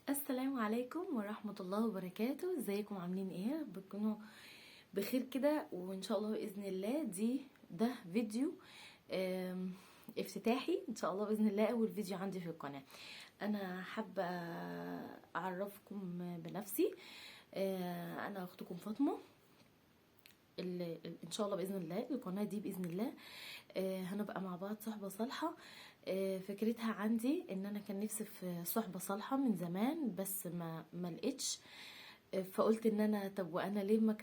السلام عليكم ورحمة الله وبركاته. ازيكم؟ عاملين ايه؟ بتكونوا بخير كده وان شاء الله بإذن الله. ده فيديو افتتاحي ان شاء الله بإذن الله، اول فيديو عندي في القناة. انا حابة اعرفكم بنفسي. انا اختكم فاطمة. ان شاء الله باذن الله القناه دي باذن الله هنبقى مع بعض صحبه صالحه. فكرتها عندي ان انا كان نفسي في صحبه صالحه من زمان، بس ما لقيتش. فقلت ان انا طب وانا ليه ما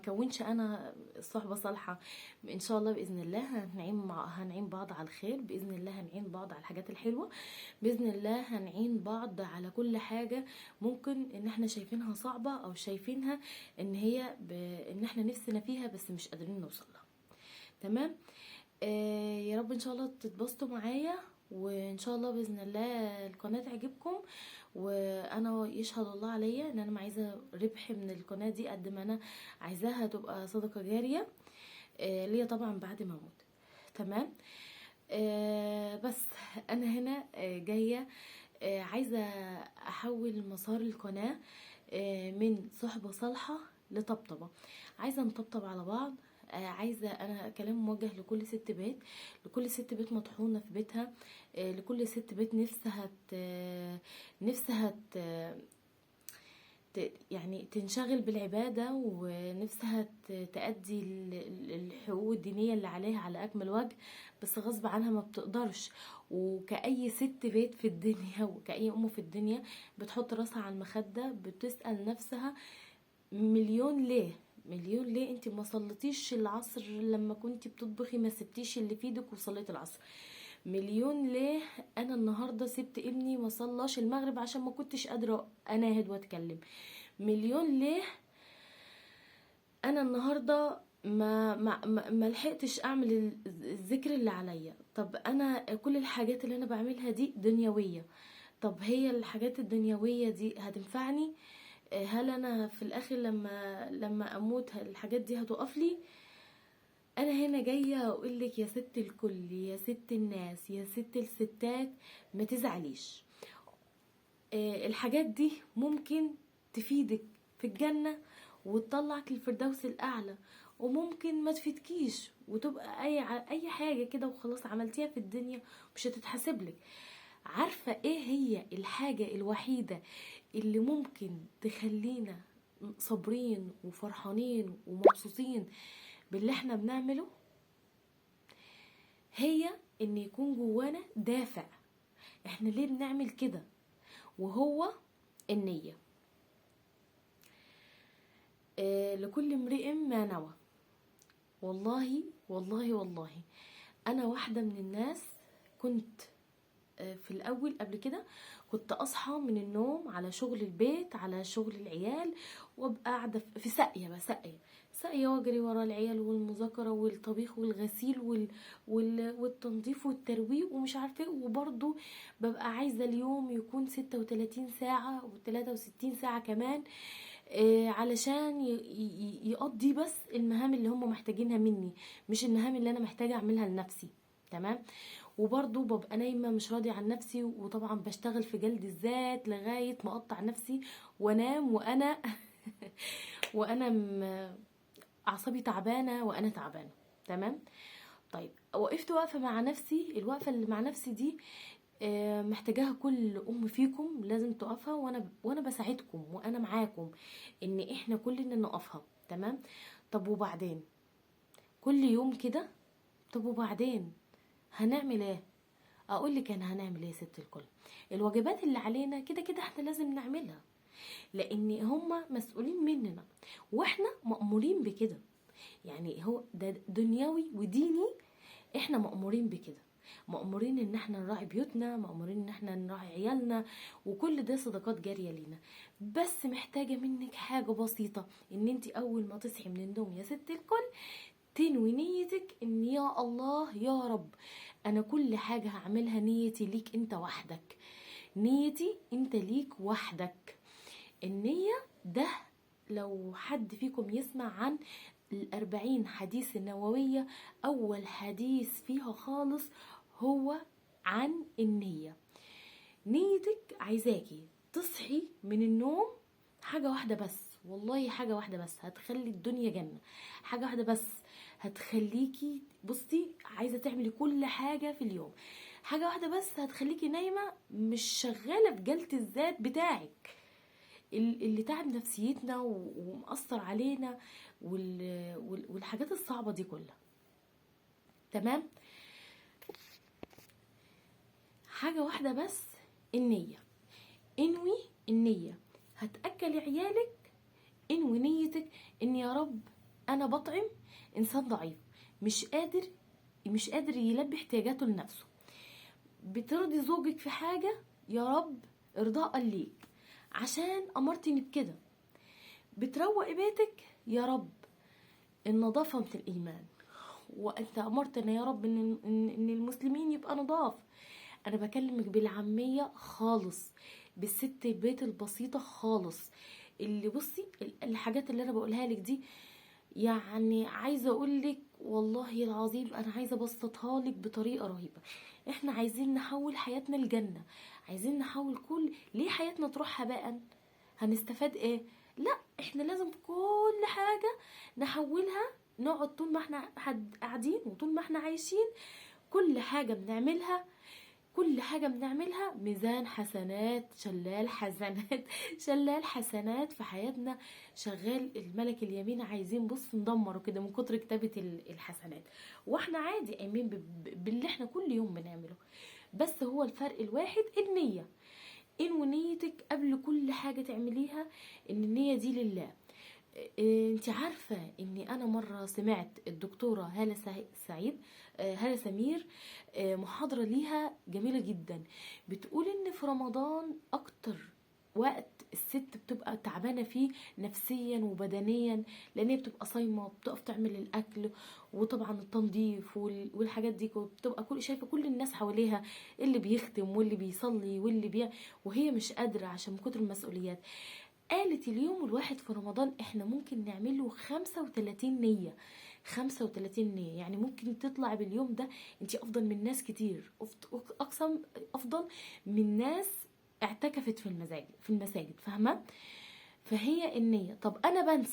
كونش انا صحبه صالحه. ان شاء الله باذن الله هنعين بعض على الخير، باذن الله هنعين بعض على الحاجات الحلوه، باذن الله هنعين بعض على كل حاجه ممكن ان احنا شايفينها صعبه او شايفينها ان هي ان احنا نفسنا فيها بس مش قادرين نوصلها. تمام. يا رب ان شاء الله تتبسطوا معايا، وان شاء الله باذن الله القناه تعجبكم. وانا يشهد الله عليا ان انا ما عايزه ربح من القناه دي قد ما انا عايزاها تبقى صدقه جاريه ليا طبعا بعد ما اموت. تمام. بس انا هنا جايه عايزه احول مسار القناه من صحبه صالحه لطبطبه. عايزه نطبطب على بعض. عايزه انا كلام موجه لكل ست بيت، لكل ست بيت مطحونه في بيتها، لكل ست بيت نفسها يعني تنشغل بالعبادة، ونفسها تأدي الحقوق الدينية اللي عليها على أكمل وجه، بس غصب عنها ما بتقدرش. وكأي ست بيت في الدنيا وكأي أم في الدنيا بتحط راسها على المخدة بتسأل نفسها مليون ليه. مليون ليه انت ما صليتيش العصر لما كنت بتطبخي؟ ما سبتيش اللي في ايدك وصليت العصر. مليون ليه انا النهارده سبت ابني ما صلاش المغرب عشان ما كنتش قادره اناهد واتكلم. مليون ليه انا النهارده ما لحقتش اعمل الذكر اللي عليا. طب انا كل الحاجات اللي انا بعملها دي دنيويه، طب هي الحاجات الدنيويه دي هتنفعني؟ هل انا في الاخر لما اموت الحاجات دي هتقف لي؟ انا هنا جايه اقولك يا ست الكل، يا ست الناس، يا ست الستات، ما تزعليش. الحاجات دي ممكن تفيدك في الجنه وتطلعك للفردوس الاعلى، وممكن ما تفيدكيش وتبقى اي حاجه كده وخلاص عملتيها في الدنيا مش هتتحسب لك. عارفه ايه هي الحاجه الوحيده اللي ممكن تخلينا صابرين وفرحانين ومبسوطين باللي احنا بنعمله؟ هي ان يكون جوانا دافع احنا ليه بنعمل كده، وهو النية. لكل امرئ ما نوى. والله والله والله انا واحدة من الناس كنت في الاول قبل كده كنت اصحى من النوم على شغل البيت على شغل العيال، وابقى قاعده في ساقيه واجري ورا العيال والمذاكره والطبيخ والغسيل والتنظيف والترويق ومش عارفه ايه. وبرضه ببقى عايزه اليوم يكون 36 ساعه و63 ساعه كمان علشان يقضي بس المهام اللي هم محتاجينها مني، مش المهام اللي انا محتاجه اعملها لنفسي. تمام. وبرضو ببقى نايمة مش راضية عن نفسي، وطبعا بشتغل في جلد الذات لغاية ما اقطع نفسي وانام وانا وانا اعصابي تعبانة وانا تعبانة. تمام. طيب وقفت واقفة مع نفسي، الوقفة اللي مع نفسي دي محتاجاها كل ام فيكم لازم تقفها، وانا بساعدكم وانا معاكم ان احنا كلنا نقفها. تمام. طب وبعدين كل يوم كده؟ طب وبعدين هنعمل ايه؟ اقول لك انا هنعمل ايه يا ست الكل. الواجبات اللي علينا كده كده احنا لازم نعملها، لان هما مسؤولين مننا واحنا مأمورين بكده. يعني هو ده دنيوي وديني، احنا مأمورين بكده، مأمورين ان احنا نراعي بيوتنا، مأمورين ان احنا نراعي عيالنا، وكل ده صدقات جارية لينا. بس محتاجة منك حاجة بسيطة، ان انت اول ما تصحي من النوم يا ست الكل تنوي نيتك ان يا الله يا رب انا كل حاجة هعملها نيتي ليك انت وحدك، نيتي انت ليك وحدك. النية ده لو حد فيكم يسمع عن ال40 حديث النووية، اول حديث فيها خالص هو عن النية. نيتك عايزاكي تصحي من النوم حاجة واحدة بس، والله حاجة واحدة بس هتخلي الدنيا جنة، حاجة واحدة بس هتخليكي بصي عايزة تعملي كل حاجة في اليوم، حاجة واحدة بس هتخليكي نايمة مش شغالة في جلد الذات بتاعك اللي تعب نفسيتنا ومأثر علينا والحاجات الصعبة دي كلها. تمام. حاجة واحدة بس، النية. انوي النية، هتأكلي عيالك انوي نيتك ان يا رب انا بطعم انسان ضعيف مش قادر يلبي احتياجاته لنفسه، بترضي زوجك في حاجة يا رب ارضاء ليك عشان امرتني بكده، بتروقي بيتك يا رب النظافة من الايمان، وانت امرتنا يا رب ان المسلمين يبقى نضاف. انا بكلمك بالعامية خالص، بالست البيت البسيطة خالص، اللي بصي الحاجات اللي انا بقولها لك دي يعني عايزة اقولك والله العظيم انا عايزة ابسطها لك بطريقة رهيبة. احنا عايزين نحول حياتنا لجنة، عايزين نحول ليه حياتنا تروح هباء؟ هنستفاد ايه؟ لا، احنا لازم كل حاجة نحولها، نقعد طول ما احنا قاعدين وطول ما احنا عايشين كل حاجة بنعملها ميزان حسنات، شلال حسنات شلال حسنات في حياتنا شغال. الملك اليمين عايزين بص ندمره كده من كتر كتابة الحسنات، واحنا عادي قايمين باللي احنا كل يوم بنعمله. بس هو الفرق الواحد النية، انوي نيتك قبل كل حاجة تعمليها ان النية دي لله. انت عارفة اني انا مرة سمعت الدكتورة هالة سمير محاضرة ليها جميلة جدا، بتقول ان في رمضان اكتر وقت الست بتبقى تعبانة فيه نفسيا وبدنيا، لان هي بتبقى صايمة بتقف تعمل الاكل وطبعا التنظيف والحاجات دي، بتبقى شايفة كل الناس حواليها اللي بيختم واللي بيصلي وهي مش قادرة عشان من كتر المسؤوليات. قالت اليوم الواحد في رمضان احنا ممكن نعمله 35 نية، 35 نية، يعني ممكن تطلع باليوم ده انت افضل من ناس كتير، اقسم افضل من ناس اعتكفت في المساجد، فاهمة؟ فهي النية. طب انا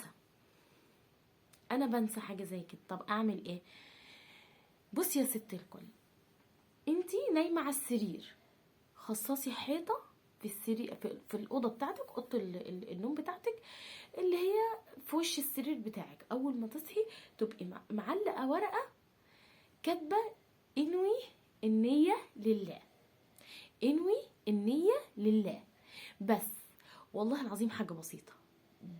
بنسى حاجة زي كده، طب اعمل ايه؟ بصي يا ست الكل، انتي نايمة على السرير، خصصي حيطة في السرير في الأوضة بتاعتك، أوضة النوم بتاعتك اللي هي في وش السرير بتاعك. أول ما تصحي تبقي معلقة ورقة كاتبة انوي النية لله، انوي النية لله بس. والله العظيم حاجة بسيطة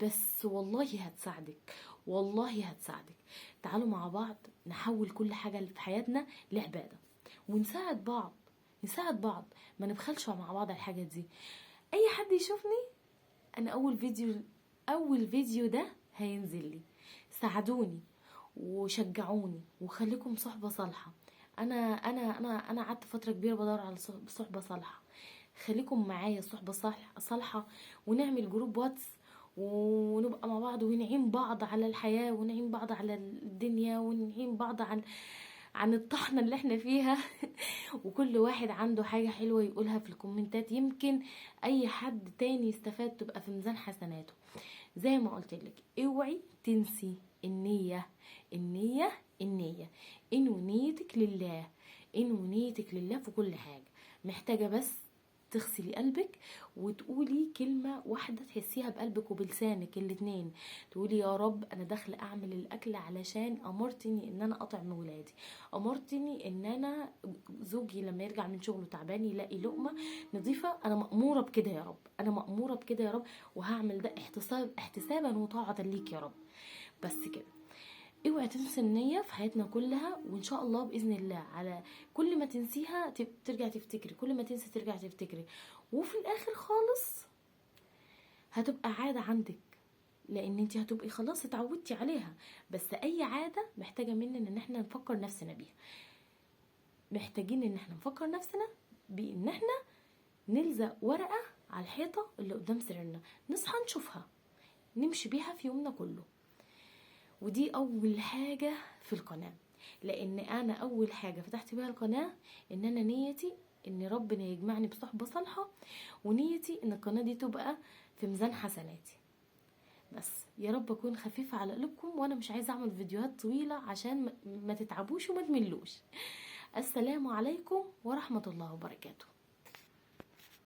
بس والله هتساعدك، والله هتساعدك. تعالوا مع بعض نحول كل حاجة في حياتنا لعبادة، ونساعد بعض، ما نبخلش مع بعض الحاجة دي. اي حد يشوفني انا اول فيديو ده هينزل لي، ساعدوني وشجعوني وخليكم صحبة صالحة. انا قعدت فترة كبيرة بدور على صحبة صالحة، خليكم معايا صحبة صالحة، ونعمل جروب واتس ونبقى مع بعض ونعين بعض على الحياة ونعين بعض على الدنيا ونعين بعض عن الطحنة اللي احنا فيها وكل واحد عنده حاجة حلوة يقولها في الكومنتات، يمكن اي حد تاني يستفاد تبقى في ميزان حسناته. زي ما قلت لك اوعي تنسي النية، النية انو نيتك لله، انو نيتك لله في كل حاجة. محتاجة بس تغسلي قلبك وتقولي كلمة واحدة تحسيها بقلبك وبلسانك الاتنين، تقولي يا رب انا داخله اعمل الاكل علشان امرتني ان انا اطعم ولادي، امرتني ان انا زوجي لما يرجع من شغله تعبان يلاقي لقمة نظيفة، انا مأمورة بكده يا رب، انا مأمورة بكده يا رب، وهعمل ده احتسابا وطاعة ليك يا رب. بس كده. اوعي تنسي النية في حياتنا كلها، وان شاء الله باذن الله على كل ما تنسيها ترجع تفتكري، كل ما تنسي ترجع تفتكري، وفي الاخر خالص هتبقى عادة عندك، لان انت هتبقي خلاص اتعودتي عليها. بس اي عادة محتاجة مننا ان احنا نفكر نفسنا بيها، محتاجين ان احنا نفكر نفسنا بان احنا نلزق ورقة على الحيطة اللي قدام سريرنا، نصحى نشوفها نمشي بيها في يومنا كله. ودي اول حاجة في القناة، لان انا اول حاجة فتحت بيها القناة ان انا نيتي ان ربنا يجمعني بصحبة صالحة، ونيتي ان القناة دي تبقى في ميزان حسناتي. بس يا رب اكون خفيفة على قلوبكم، وانا مش عايزة اعمل فيديوهات طويلة عشان ما تتعبوش وما تملوش. السلام عليكم ورحمة الله وبركاته.